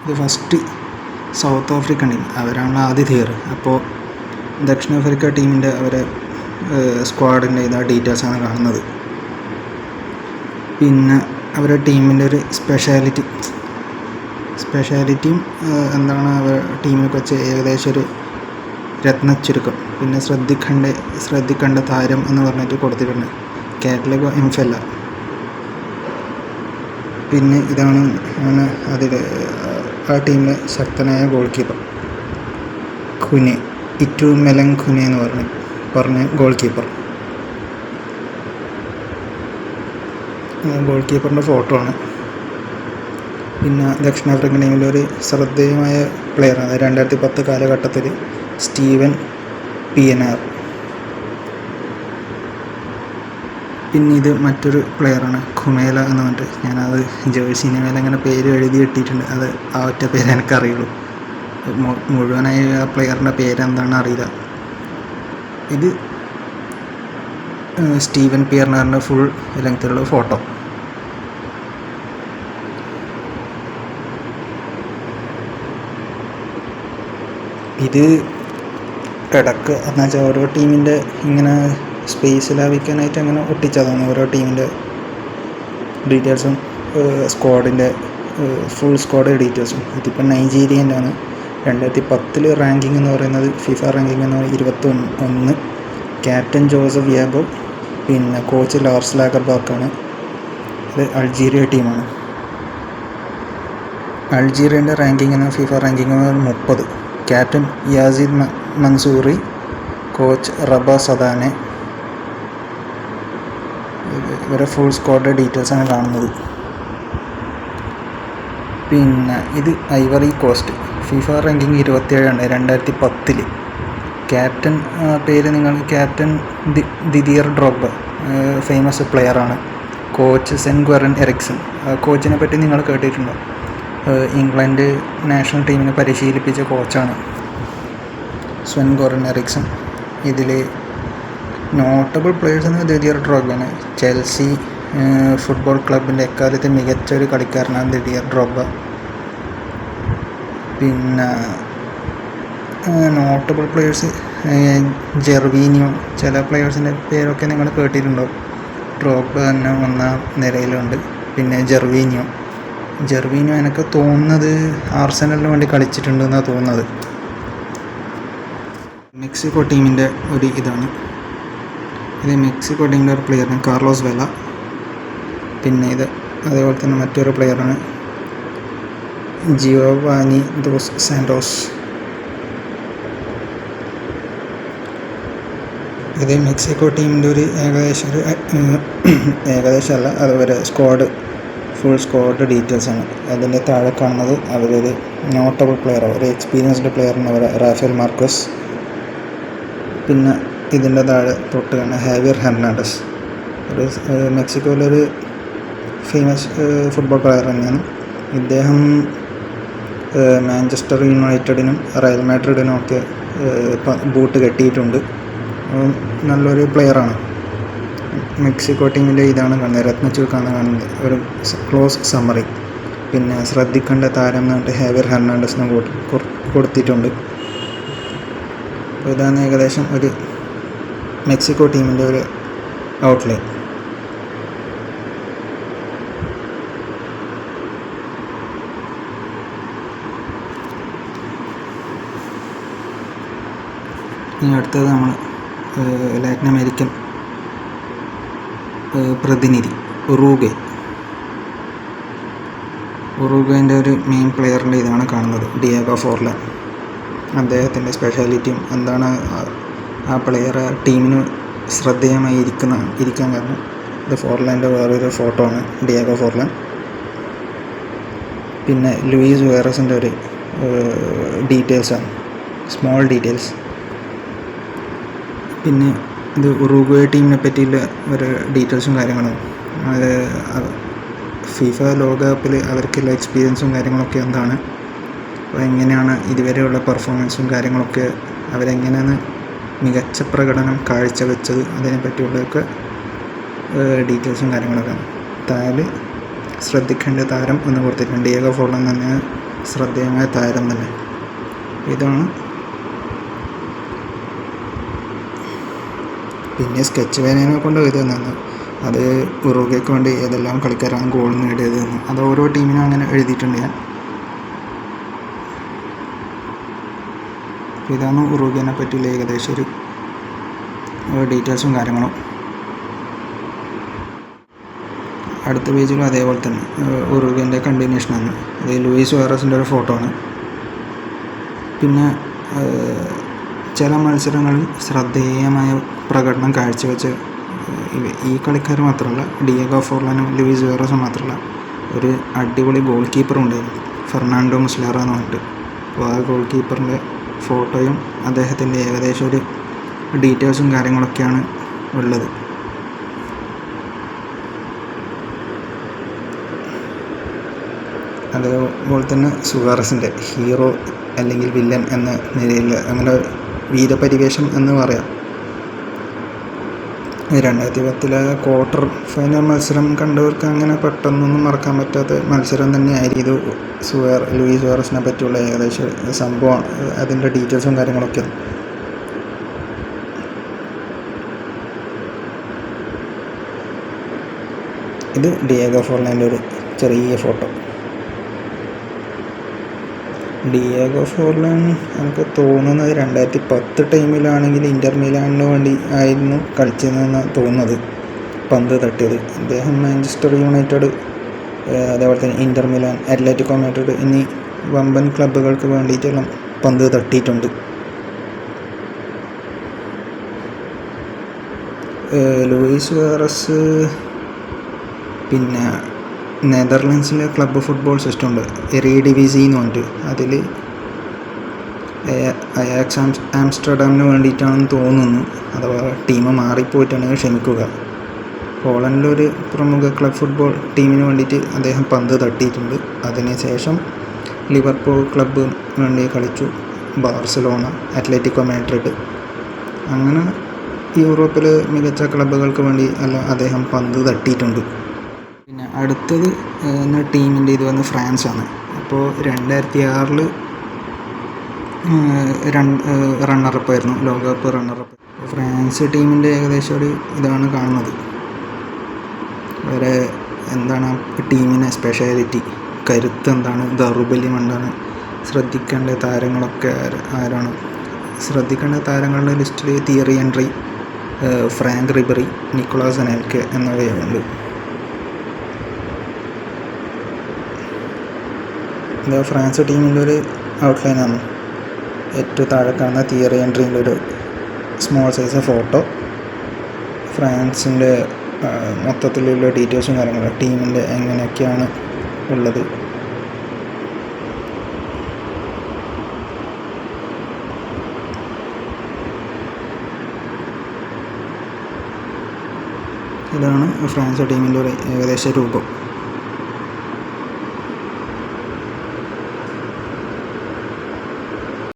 ഇത് first south African team, അവരാണ് ആതിഥേയർ. അപ്പോൾ ദക്ഷിണാഫ്രിക്ക ടീമിൻ്റെ അവരെ സ്ക്വാഡിൻ്റെ ഡീറ്റെയിൽസാണ് കാണുന്നത്. പിന്നെ അവരുടെ ടീമിൻ്റെ ഒരു സ്പെഷ്യാലിറ്റിയും എന്താണ് അവർ ടീമിനെ വെച്ച് ഏകദേശം ഒരു രത്നച്ചുരുക്കം, പിന്നെ ശ്രദ്ധിക്കേണ്ട താരം എന്ന് പറഞ്ഞിട്ട് കൊടുത്തിട്ടുണ്ട്. കാറ്റലഗോ എംഫെല്ല. പിന്നെ ഇതാണ് അതിൽ ആ ടീമിലെ ശക്തനായ ഗോൾ കീപ്പർ ഖുനെ, ഇറ്റുമെലങ് ഖുനെ എന്ന് പറഞ്ഞ ഗോൾ കീപ്പർ. ഗോൾ കീപ്പറിൻ്റെ ഫോട്ടോ ആണ്. പിന്നെ ദക്ഷിണാഫ്രിക്കൻ ടീമിലെ ഒരു ശ്രദ്ധേയമായ പ്ലെയറാണ് 2010 കാലഘട്ടത്തിൽ സ്റ്റീവൻ പിയനാർ. പിന്നെ ഇത് മറ്റൊരു പ്ലെയറാണ് ഖുമേല എന്ന് പറഞ്ഞിട്ട്. ഞാനത് ജേഴ്സിൻ്റെ മേലെ അങ്ങനെ പേര് എഴുതി ഇട്ടിട്ടുണ്ട്. അത് ആ ഒറ്റ പേര് എനിക്കറിയുള്ളൂ. മുഴുവനായി ആ പ്ലെയറിൻ്റെ പേരെന്താണെന്ന് അറിയില്ല. ഇത് സ്റ്റീവൻ പിയർനാറിൻ്റെ ഫുൾ ലെങ്ത്തിലുള്ള ഫോട്ടോ. ഇത് ഇടക്ക് എന്നുവെച്ചാൽ ഓരോ ടീമിൻ്റെ ഇങ്ങനെ സ്പേസ് ലാഭിക്കാനായിട്ട് അങ്ങനെ ഒട്ടിച്ചതാണ് ഓരോ ടീമിൻ്റെ ഡീറ്റെയിൽസും സ്ക്വാഡിൻ്റെ ഫുൾ സ്ക്വാഡ് ഡീറ്റെയിൽസും. ഇതിപ്പോൾ നൈജീരിയൻ്റെ ആണ്. 2010 റാങ്കിങ് എന്ന് പറയുന്നത് ഫിഫ റാങ്കിങ് എന്ന് പറയുന്നത് 21. ക്യാപ്റ്റൻ ജോസഫ് യാബോ, പിന്നെ കോച്ച് ലാർസ് ലാഗർബാക്കാണ്. ഇത് അൾജീരിയ ടീമാണ്. അൾജീരിയൻ്റെ റാങ്കിങ് എന്ന FIFA ranking 30. Captain Yazid Mansouri, coach Rabah Saadane. ഇവരെ ഫുൾ സ്ക്വാഡ് ഡീറ്റെയിൽസാണ് കാണുന്നത്. പിന്നെ ഇത് Ivory Coast, FIFA ranking 27 2010. Captain പേര് ക്യാപ്റ്റൻ ദിദിയർ ഡ്രോഗ്ബ, ഫേമസ് പ്ലെയറാണ്. കോച്ച് സെൻ-ഗൊറൻ എറിക്സൺ, കോച്ചിനെ പറ്റി നിങ്ങൾ കേട്ടിട്ടുണ്ടോ? ഇംഗ്ലണ്ട് നാഷണൽ ടീമിനെ പരിശീലിപ്പിച്ച കോച്ചാണ് സെൻ-ഗൊറൻ എറിക്സൺ. ഇതിൽ നോട്ടബിൾ പ്ലെയേഴ്സ് ദിദിയർ ഡ്രോഗ്ബയാണ്. ചെൽസി ഫുട്ബോൾ ക്ലബിൻ്റെ എക്കാലത്തെ മികച്ച ഒരു കളിക്കാരനാണ് ദിദിയർ ഡ്രോഗ്ബ. പിന്നെ നോട്ടബിൾ പ്ലെയേഴ്സ് ജെർവീനിയോ, ചില പ്ലെയേഴ്സിൻ്റെ പേരൊക്കെ നിങ്ങൾ കേട്ടിട്ടുണ്ടോ? ഡ്രോഗ്ബ തന്നെ 1ാം നിരയിലുണ്ട്. പിന്നെ ജെർവീനിയോ എനിക്ക് തോന്നുന്നത് ആർസനലിന് വേണ്ടി കളിച്ചിട്ടുണ്ടെന്നാണ് തോന്നുന്നത്. മെക്സിക്കോ ടീമിൻ്റെ ഒരു ഇതാണ്. ഇത് മെക്സിക്കോ ടീമിൻ്റെ ഒരു പ്ലെയറാണ് കാർലോസ് വെല. പിന്നെ ഇത് അതേപോലെ തന്നെ മറ്റൊരു പ്ലെയറാണ് ജിയോവാനി ദോസ് സാൻറ്റോസ്. ഇത് മെക്സിക്കോ ടീമിൻ്റെ ഒരു ഏകദേശമല്ല, അതുവരെ ഫുൾ സ്ക്വാഡ് ഡീറ്റെയിൽസാണ്. അതിൻ്റെ താഴെ കാണുന്നത് അവരൊരു നോട്ടബിൾ പ്ലെയർ, ഒരു എക്സ്പീരിയൻസ്ഡ് പ്ലെയറിന് അവർ റാഫേൽ മാർക്കോസ്. പിന്നെ ഇതിൻ്റെ താഴെ തൊട്ട് കാണുന്ന ഹാവിയർ ഹെർണാണ്ടസ്, ഒരു മെക്സിക്കോയിലൊരു ഫേമസ് ഫുട്ബോൾ പ്ലെയർ തന്നെയാണ്. ഇദ്ദേഹം മാഞ്ചസ്റ്റർ യുണൈറ്റഡിനും റയൽ മാഡ്രിഡിനും ഒക്കെ ബൂട്ട് കെട്ടിയിട്ടുണ്ട്. നല്ലൊരു പ്ലെയറാണ്. മെക്സിക്കോ ടീമിൻ്റെ ഇതാണ് കാണുന്നത്, രത്നച്ചുരുക്കാണ് കാണുന്നത്, ഒരു ക്ലോസ് സമ്മറി. പിന്നെ ശ്രദ്ധിക്കേണ്ട താരം എന്ന് പറഞ്ഞിട്ട് ഹാവിയർ ഹെർണാണ്ടസിന് കൊടുത്തിട്ടുണ്ട്. അപ്പോൾ ഇതാണ് ഏകദേശം ഒരു മെക്സിക്കോ ടീമിൻ്റെ ഒരു ഔട്ട്ലൈൻ. ഇനി അടുത്തത് നമ്മൾ ലാറ്റിൻ അമേരിക്കൻ പ്രതിനിധി ഉറുഗ്വേൻ്റെ ഒരു മെയിൻ പ്ലെയറിൻ്റെ ഇതാണ് കാണുന്നത്, ഡിയാഗോ ഫോർലാൻ. അദ്ദേഹത്തിൻ്റെ സ്പെഷ്യാലിറ്റിയും എന്താണ് ആ പ്ലെയർ ടീമിന് ശ്രദ്ധേയമായി ഇരിക്കാൻ കാരണം ഇത് ഫോർലാൻ്റെ വേറൊരു ഫോട്ടോ ആണ്, ഡിയാഗോ ഫോർലാൻ. പിന്നെ ലൂയിസ് സുവാരസിൻ്റെ ഒരു ഡീറ്റെയിൽസാണ്, സ്മോൾ ഡീറ്റെയിൽസ്. പിന്നെ ഇത് ഉറുഗ്വേ ടീമിനെ പറ്റിയുള്ള ഒരു ഡീറ്റെയിൽസും കാര്യങ്ങളും, അത് ഫിഫ ലോകകപ്പിൽ അവർക്കുള്ള എക്സ്പീരിയൻസും കാര്യങ്ങളൊക്കെ എന്താണ്, അപ്പോൾ എങ്ങനെയാണ് ഇതുവരെയുള്ള പെർഫോമൻസും കാര്യങ്ങളൊക്കെ, അവരെങ്ങനെയാണ് മികച്ച പ്രകടനം കാഴ്ചവെച്ചത്, അതിനെപ്പറ്റിയുള്ളതൊക്കെ ഡീറ്റെയിൽസും കാര്യങ്ങളൊക്കെ. താഴെ ശ്രദ്ധിക്കേണ്ട താരം എന്ന് കൊടുത്തിട്ടുണ്ട്, ഡിയാഗോ ഫോർലാൻ തന്നെ ശ്രദ്ധേയമായ താരം തന്നെ. ഇതാണ്. പിന്നെ സ്കെച്ച് പേനേനെ കൊണ്ട് എഴുതുന്നതെന്ന് അത് ഉറുഗ്വേക്ക് വേണ്ടി ഏതെല്ലാം കളിക്കാരാണ് ഗോൾ നേടിയതെന്ന് അത് ഓരോ ടീമിനും അങ്ങനെ എഴുതിയിട്ടുണ്ട് ഞാൻ. ഇതാണ് ഉറുഗ്വേനെ പറ്റിയുള്ള ഏകദേശം ഒരു ഡീറ്റെയിൽസും കാര്യങ്ങളും. അടുത്ത പേജിലും അതേപോലെ തന്നെ ഉറുഗ്വേൻ്റെ കണ്ടിന്യൂഷനാണ്. അത് ലൂയിസ് സുവാറസിൻ്റെ ഒരു ഫോട്ടോ ആണ്. പിന്നെ ചില മത്സരങ്ങളിൽ ശ്രദ്ധേയമായ പ്രകടനം കാഴ്ചവെച്ച് ഈ കളിക്കാർ മാത്രമല്ല, ഡിയേഗോ ഫോർലാനും ലൂയിസ് സുവാറസും മാത്രമല്ല, ഒരു അടിപൊളി ഗോൾ കീപ്പറും ഉണ്ടായിരുന്നു, ഫെർണാണ്ടോ മുസ്ലേറ എന്ന് പറഞ്ഞിട്ട്. അപ്പോൾ ആ ഗോൾ കീപ്പറിൻ്റെ ഫോട്ടോയും അദ്ദേഹത്തിൻ്റെ ഏകദേശം ഒരു ഡീറ്റെയിൽസും കാര്യങ്ങളൊക്കെയാണ് ഉള്ളത്. അതേപോലെ തന്നെ സുവാറസിൻ്റെ ഹീറോ അല്ലെങ്കിൽ വില്ലൻ എന്ന നിലയിൽ അങ്ങനെ വീരപരിവേഷം എന്ന് പറയാം. 2010 ക്വാർട്ടർ ഫൈനൽ മത്സരം കണ്ടവർക്ക് അങ്ങനെ പെട്ടെന്നൊന്നും മറക്കാൻ പറ്റാത്ത മത്സരം തന്നെയായിരുന്നു ലൂയിസ് സുവാറസിനെ പറ്റിയുള്ള ഏകദേശം സംഭവം, അതിൻ്റെ ഡീറ്റെയിൽസും കാര്യങ്ങളൊക്കെ. ഇത് ഡിയേഗോ ഫോർലാൻ്റെ ഒരു ചെറിയ ഫോട്ടോ. ഡിയേഗോ ഫോർലാൻ എനിക്ക് തോന്നുന്നത് 2010 ടൈമിലാണെങ്കിൽ ഇൻ്റർ മിലാനിന് വേണ്ടി ആയിരുന്നു കളിച്ചതെന്നാണ് തോന്നുന്നത്, പന്ത് തട്ടിയത്. അദ്ദേഹം മാഞ്ചസ്റ്റർ യുണൈറ്റഡ്, അതേപോലെ തന്നെ ഇൻ്റർ മിലാൻ, അത്ലറ്റിക്കോ മാഡ്രിഡ് എന്നീ വമ്പൻ ക്ലബ്ബുകൾക്ക് വേണ്ടിയിട്ടെല്ലാം പന്ത് തട്ടിയിട്ടുണ്ട്. ലൂയിസ് സുവാറസ് പിന്നെ നെതർലൻഡ്സിലെ ക്ലബ്ബ് ഫുട്ബോൾ സിസ്റ്റം ഉണ്ട്, എറീഡിവിസി എന്ന് പറഞ്ഞിട്ട്. അതിൽ അയാക്സ് ആംസ്റ്റർഡാമിന് വേണ്ടിയിട്ടാണെന്ന് തോന്നുന്നു, അഥവാ ടീം മാറിപ്പോയിട്ടാണെങ്കിൽ ക്ഷമിക്കുക. പോളണ്ടിലൊരു പ്രമുഖ ക്ലബ് ഫുട്ബോൾ ടീമിന് വേണ്ടിയിട്ട് അദ്ദേഹം പന്ത് തട്ടിയിട്ടുണ്ട്. അതിനുശേഷം ലിവർപൂൾ ക്ലബ്ബ് വേണ്ടി കളിച്ചു, ബാർസലോണ, അത്ലറ്റിക്കോ മാഡ്രിഡ്, അങ്ങനെ യൂറോപ്പിൽ മികച്ച ക്ലബ്ബുകൾക്ക് വേണ്ടി അദ്ദേഹം പന്ത് തട്ടിയിട്ടുണ്ട്. പിന്നെ അടുത്തത് ടീമിൻ്റെ ഇത് വന്ന് ഫ്രാൻസാണ്. അപ്പോൾ 2006 റണ്ണറപ്പായിരുന്നു, ലോകകപ്പ് റണ്ണറപ്പ്. ഫ്രാൻസ് ടീമിൻ്റെ ഏകദേശം ഒരു ഇതാണ് കാണുന്നത്. വേറെ എന്താണ് ടീമിനെ സ്പെഷ്യാലിറ്റി, കരുത്ത് എന്താണ്, ദൗർബല്യം എന്താണ്, ശ്രദ്ധിക്കേണ്ട താരങ്ങളൊക്കെ ആരാണ്? ശ്രദ്ധിക്കേണ്ട താരങ്ങളുടെ ലിസ്റ്റിൽ Thierry Henry, Franck Ribery, Nicolas Anelka എന്നിവയുണ്ട്. ഇത് ഫ്രാൻസ് ടീമിൻ്റെ ഒരു ഔട്ട്ലൈനാണ്. ഏറ്റവും താഴെ കാണുന്ന തിയറി ഹെൻറിൻ്റെ ഒരു സ്മോൾ സൈസ് ഫോട്ടോ. ഫ്രാൻസിൻ്റെ മൊത്തത്തിലുള്ള ഡീറ്റെയിൽസും കാര്യങ്ങളും, ടീമിൻ്റെ എങ്ങനെയൊക്കെയാണ് ഉള്ളത്. ഇതാണ് ഫ്രാൻസ് ടീമിൻ്റെ ഒരു ഏകദേശ രൂപം.